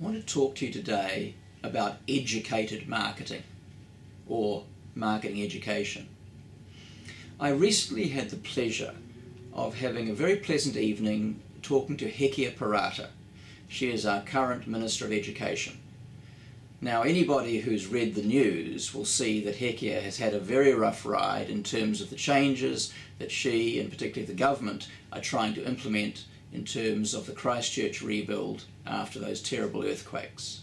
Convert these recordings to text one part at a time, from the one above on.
I want to talk to you today about educated marketing or marketing education. I recently had the pleasure of having a very pleasant evening talking to EducatedMarketing. She is our current Minister of Education. Now, anybody who's read the news will see that Hekia has had a very rough ride in terms of the changes that she, and particularly the government, are trying to implement in terms of the Christchurch rebuild after those terrible earthquakes.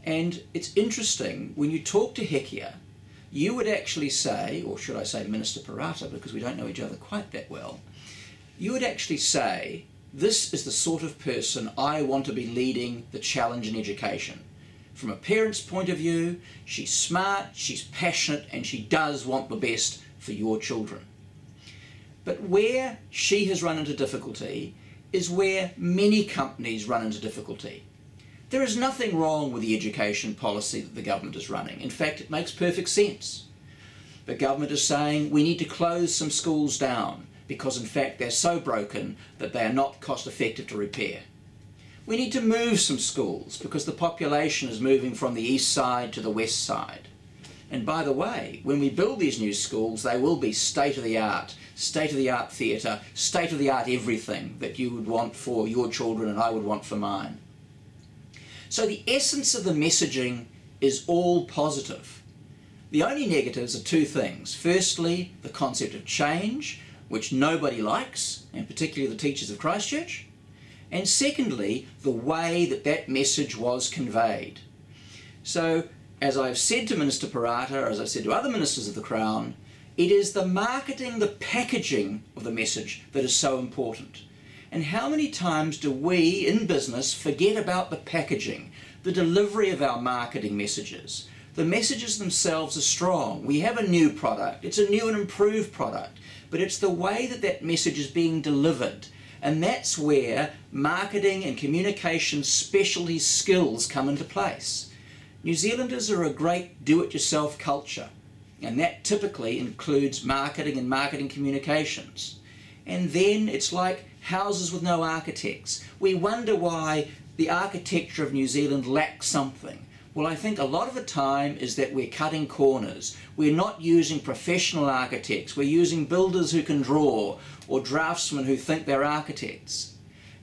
And it's interesting, when you talk to Hekia, you would actually say, or should I say Minister Parata, because we don't know each other quite that well, you would actually say, this is the sort of person I want to be leading the challenge in education. From a parent's point of view, she's smart, she's passionate, and she does want the best for your children. But where she has run into difficulty is where many companies run into difficulty. There is nothing wrong with the education policy that the government is running. In fact, it makes perfect sense. The government is saying we need to close some schools down because in fact they're so broken that they are not cost effective to repair. We need to move some schools because the population is moving from the east side to the west side. And by the way, when we build these new schools, they will be state-of-the-art theatre, state-of-the-art everything that you would want for your children and I would want for mine. So the essence of the messaging is all positive. The only negatives are two things. Firstly, the concept of change, which nobody likes, and particularly the teachers of Christchurch. And secondly, the way that that message was conveyed. So, as I've said to Minister Parata, as I've said to other ministers of the Crown, it is the marketing, the packaging of the message that is so important. And how many times do we in business forget about the packaging, the delivery of our marketing messages? The messages themselves are strong. We have a new product. It's a new and improved product. But it's the way that that message is being delivered. And that's where marketing and communication specialty skills come into place. New Zealanders are a great do-it-yourself culture. And that typically includes marketing and marketing communications. And then it's like houses with no architects. We wonder why the architecture of New Zealand lacks something. Well, I think a lot of the time is that we're cutting corners. We're not using professional architects. We're using builders who can draw or draftsmen who think they're architects.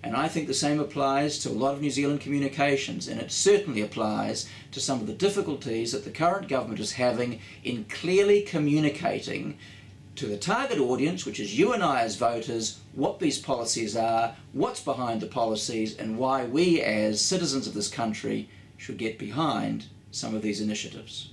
And I think the same applies to a lot of New Zealand communications, and it certainly applies to some of the difficulties that the current government is having in clearly communicating to the target audience, which is you and I as voters, what these policies are, what's behind the policies, and why we as citizens of this country should get behind some of these initiatives.